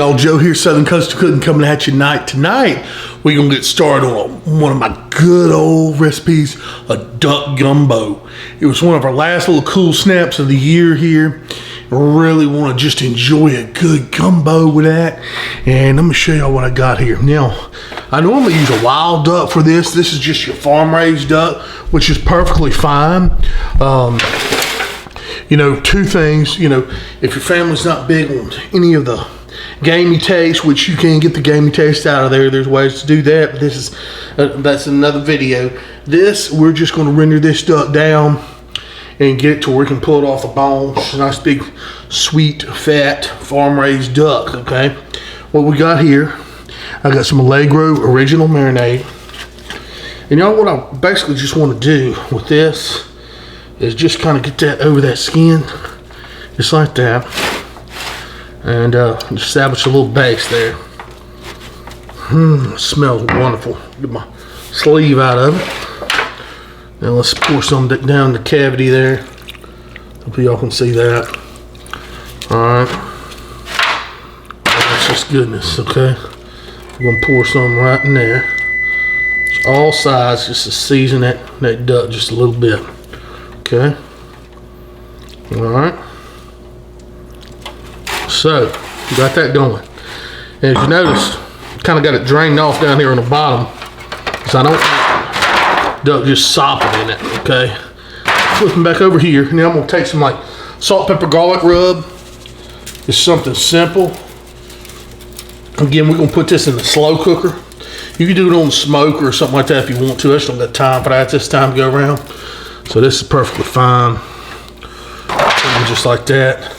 Y'all, Joe here, Southern Coastal Cooking, coming at you tonight. We're gonna get started on one of my good old recipes, a duck gumbo. It was one of our last little cool snaps of the year here. I really want to just enjoy a good gumbo with that, and I'm gonna show y'all what I got here. Now, I normally use a wild duck for this. This is just your farm-raised duck, which is perfectly fine. You know, two things, you know, if your family's not big on any of the gamey taste, which you can get the gamey taste out of there, there's ways to do that, but this is, that's another video. This, we're just gonna render this duck down and get it to where we can pull it off the bone. It's a nice big, sweet, fat, farm-raised duck, okay? What we got here, I got some Allegro original marinade. And y'all, what I basically just wanna do with this is just kind of get that over that skin, just like that, and establish a little base there. Smells wonderful. Get my sleeve out of it. Now let's pour some down the cavity there. Hope y'all can see that. All right, that's just goodness. Okay, we're gonna pour some right in there. It's all sides, just to season that duck just a little bit. Okay, all right, so we got that going. And as you notice, kind of got it drained off down here on the bottom, so I don't want duck just sopping in it. Okay, flipping back over here. Now I'm gonna take some like salt, pepper, garlic rub. It's something simple. Again, we're gonna put this in the slow cooker. You can do it on the smoker or something like that if you want to. I just don't got time for that this time to go around. So this is perfectly fine. Just like that.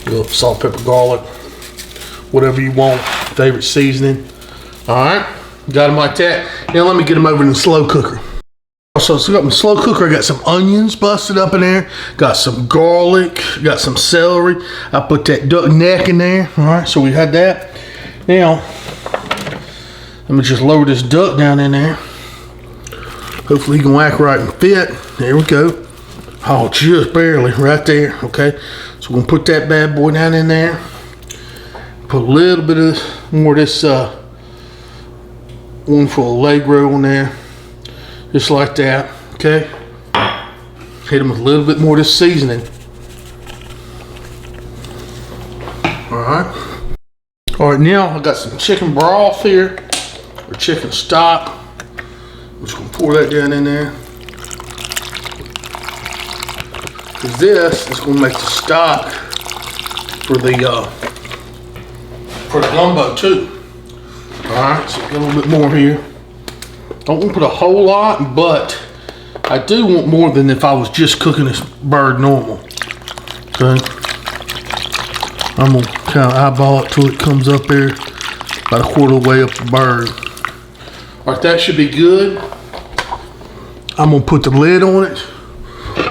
A little salt, pepper, garlic, whatever you want, favorite seasoning. All right, got them like that. Now let me get them over in the slow cooker. So I got my slow cooker. I got some onions busted up in there. Got some garlic. Got some celery. I put that duck neck in there. All right, so we had that. Now let me just lower this duck down in there. Hopefully he can act right and fit. There we go. Oh, just barely right there. Okay, so we're gonna put that bad boy down in there. Put a little bit of more of this one for Allegro on there, just like that. Okay, hit them with a little bit more of this seasoning. All right, now I got some chicken broth here, or chicken stock. I'm just gonna pour that down in there, because this is gonna make the stock for the gumbo too. All right, so get a little bit more here. Don't want to put a whole lot, but I do want more than if I was just cooking this bird normal. Okay, I'm gonna kind of eyeball it till it comes up there about a quarter of the way up the bird. All right, that should be good. I'm gonna put the lid on it.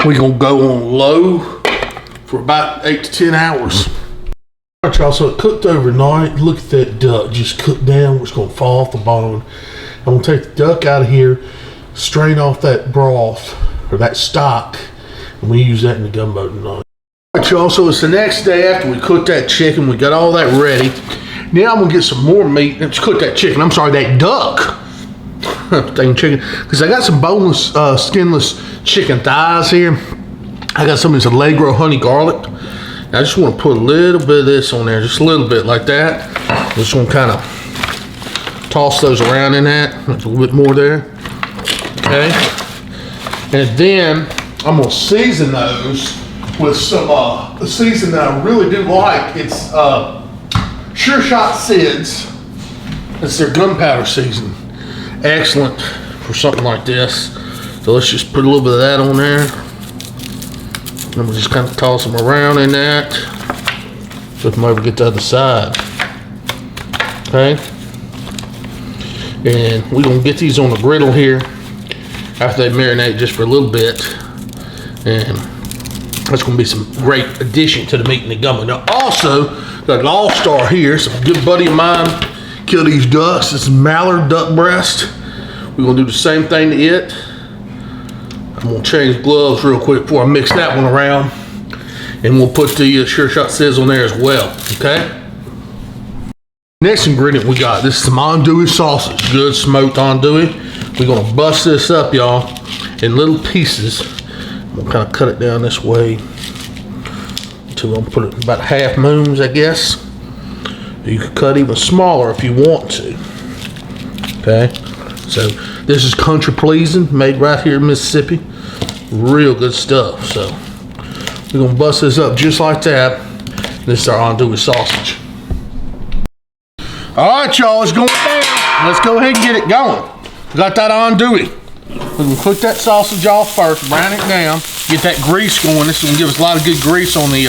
We're gonna go on low for about 8 to 10 hours. All right, y'all, so it cooked overnight. Look at that duck, just cooked down. It's gonna fall off the bone. I'm gonna take the duck out of here, strain off that broth, or that stock, and we use that in the gumbo tonight. All right, y'all, so it's the next day after we cooked that chicken. We got all that ready. Now I'm gonna get some more meat. Let's cook that chicken. I'm sorry, that duck. Dang chicken, because I got some boneless, skinless chicken thighs here. I got some of this Allegro honey garlic. I just want to put a little bit of this on there, just a little bit like that. Just want to kind of toss those around in that. A little bit more there. Okay, and then I'm gonna season those with some season that I really do like. It's Sure Shot Sid's. It's their gunpowder season. Excellent for something like this. So let's just put a little bit of that on there. And we'll just kind of toss them around in that. Flip them over, get the other side. Okay. And we're gonna get these on the griddle here after they marinate just for a little bit. And that's gonna be some great addition to the meat and the gumbo. Now also, got an all-star here, some good buddy of mine kill these ducks. This is mallard duck breast. We're gonna do the same thing to it. I'm gonna change gloves real quick before I mix that one around, and we'll put the Sure Shot Sizz on there as well. Okay. Next ingredient we got, this is some andouille sausage, good smoked andouille. We're gonna bust this up, y'all, in little pieces. We'll kind of cut it down this way. So we'll put it about half moons, I guess. You could cut even smaller if you want to. Okay, so this is country pleasing, made right here in Mississippi. Real good stuff. So we're gonna bust this up just like that. This is our andouille sausage. All right, y'all, it's going down. Let's go ahead and get it going. Got that andouille. We're gonna cook that sausage off first, brown it down, get that grease going. This is gonna give us a lot of good grease on the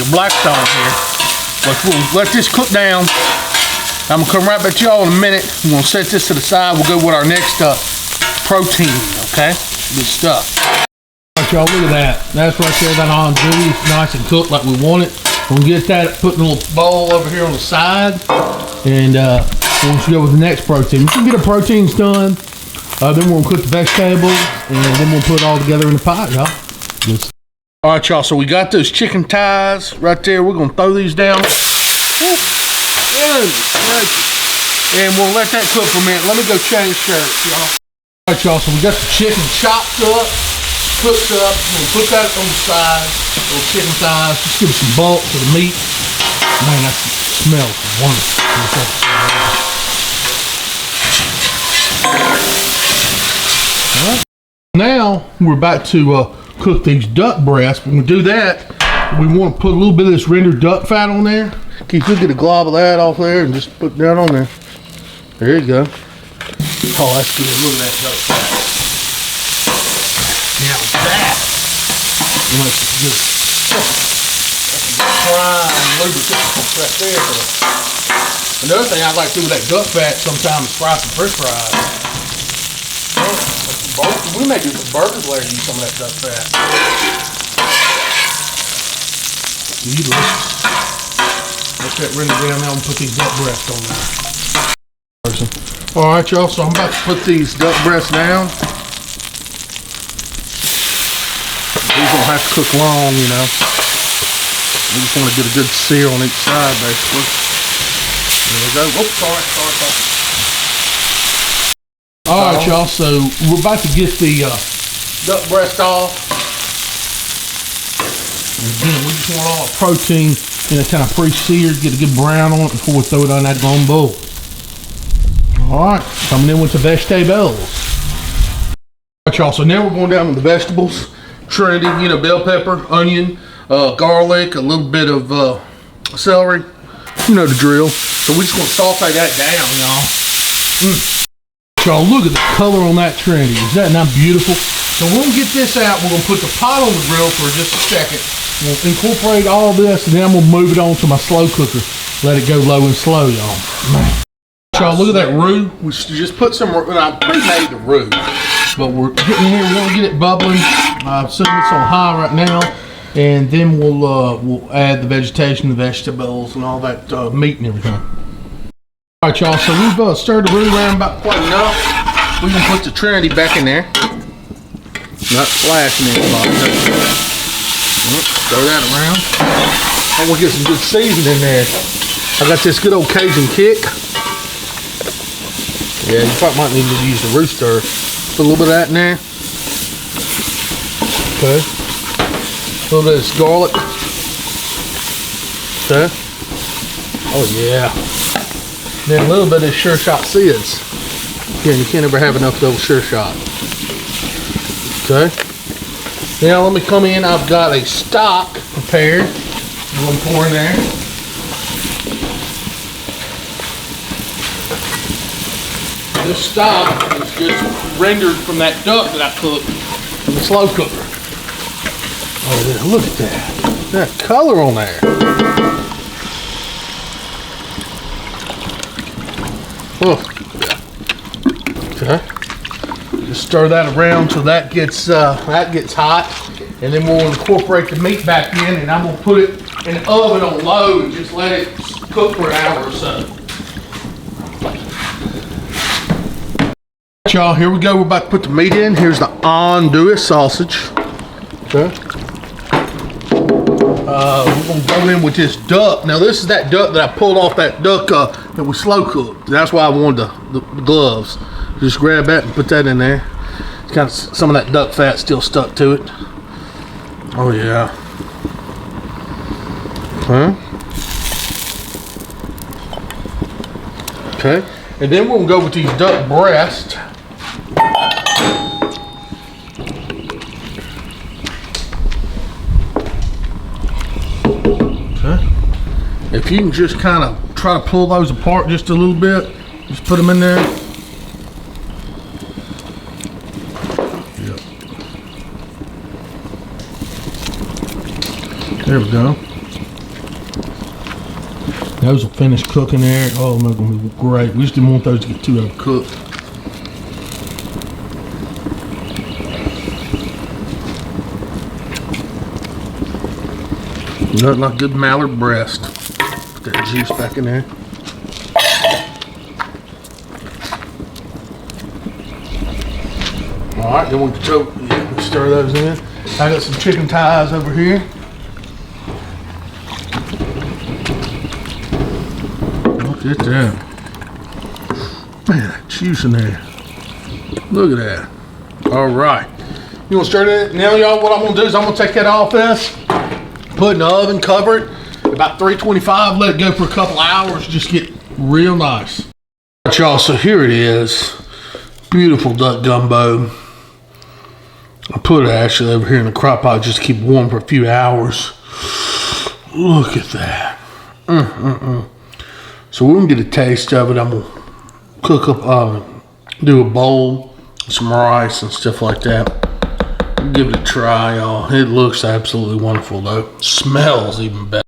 Blackstone here. But we'll let this cook down. I'm gonna come right back to y'all in a minute. We're gonna set this to the side. We'll go with our next protein. Okay, good stuff. All right, y'all, look at that. That's right there. That andouille is nice and cooked like we want it. We'll get that put in a little bowl over here on the side, and we'll go with the next protein. We can get our proteins done, then we'll cook the vegetables, and then we'll put it all together in the pot, y'all. All right, y'all, so we got those chicken thighs right there. We're gonna throw these down. And we'll let that cook for a minute. Let me go change shirts, y'all. All right, y'all, so we got the chicken chopped up, cooked up. We'll put that on the side. Little chicken thighs, just give it some bulk to the meat. Man, that smells wonderful. All right. Now we're about to cook these duck breasts. When we do that, we want to put a little bit of this rendered duck fat on there. You could get a glob of that off there and just put it down on there. There you go. Oh, that's good. Look at that duck fat. Now that, that's good. That's a prime lubricant right there. Another thing I like to do with that duck fat sometimes is fry some french fries. We may do some burgers later and use some of that duck fat. Delicious. Let that render down now and put these duck breasts on there. All right, y'all, so I'm about to put these duck breasts down. These don't have to cook long, you know. We just want to get a good sear on each side, basically. There we go. Oops, sorry. All right, y'all, so we're about to get the duck breast off. And again, we just want all the protein, you know, kind of pre-seared, get a good brown on it before we throw it on that gumbo. All right, coming in with the vegetables. All right, y'all, so now we're going down with the vegetables. Trinity, you know, bell pepper, onion, garlic, a little bit of celery. You know the drill. So we're just going to saute that down, y'all. Y'all, look at the color on that Trinity. Is that not beautiful? So we'll get this out. We're going to put the pot on the grill for just a second. We'll incorporate all this, and then I'm going to move it on to my slow cooker. Let it go low and slow, y'all. Y'all, look at that roux. We just put some, I pre-made the roux, but we're getting here. We're going to get it bubbling. I assume it's on high right now, and then we'll add the vegetation, the vegetables, and all that meat and everything. All right, y'all, so we've stirred the roux around about quite enough. We can put the Trinity back in there. Not splashing anybody. Stir that around. And we'll get some good seasoning in there. I got this good old Cajun kick. Yeah, you probably might need to use the roux stir. Put a little bit of that in there. Okay. A little bit of this garlic. Okay. Oh yeah. Then a little bit of Sure Shot seeds. Again, you can't ever have enough of those Sure Shot. Okay. Now let me come in. I've got a stock prepared. I'm going to pour in there. This stock is just rendered from that duck that I cooked in the slow cooker. Oh, yeah, look at that. That color on there. Oh, yeah. Okay. Just stir that around till that gets hot, and then we'll incorporate the meat back in, and I'm gonna put it in the oven on low and just let it cook for an hour or so. Y'all, here we go. We're about to put the meat in. Here's the andouille sausage. Okay. We're gonna go in with this duck. Now this is that duck that I pulled off that duck that was slow cooked. That's why I wanted the gloves. Just grab that and put that in there. It's got some of that duck fat still stuck to it. Oh yeah. Huh? Okay. And then we're gonna go with these duck breasts. Okay. If you can just kind of try to pull those apart just a little bit, just put them in there. Yep. There we go. Those will finish cooking there. Oh, they're gonna be great. We just didn't want those to get too overcooked. Nothing like good mallard breast. Put that juice back in there. All right, then we can stir those in. I got some chicken thighs over here. Look at that. Man, that juice in there. Look at that. All right. You want to stir it in? Now, y'all, what I'm going to do is I'm going to take that off this, put it in the oven, cover it, about 325, let it go for a couple hours, just get real nice. All right, y'all, so here it is. Beautiful duck gumbo. I put it actually over here in the crock pot just to keep it warm for a few hours. Look at that. So we're gonna get a taste of it. I'm gonna cook up, do a bowl, some rice and stuff like that. Give it a try, y'all. It looks absolutely wonderful though. Smells even better.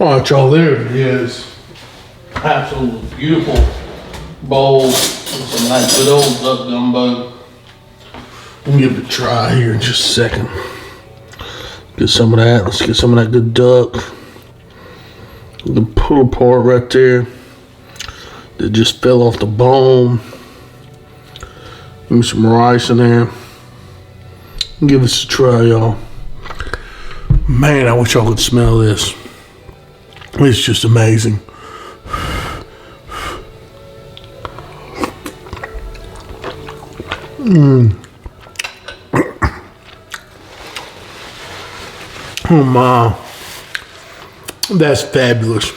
All right, y'all, there it is. Absolutely beautiful bowl with some nice good old duck gumbo. We'll give it a try here in just a second. Get some of that. Let's get some of that good duck. The pull part right there that just fell off the bone. Give me some rice in there. Give this a try, y'all. Man, I wish y'all could smell this. It's just amazing. Oh my. That's fabulous.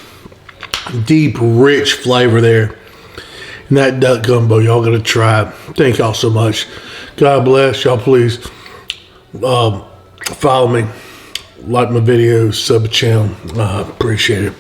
Deep, rich flavor there. And that duck gumbo, y'all gotta try it. Thank y'all so much. God bless y'all. Please follow me, like my videos, sub the channel. Appreciate it.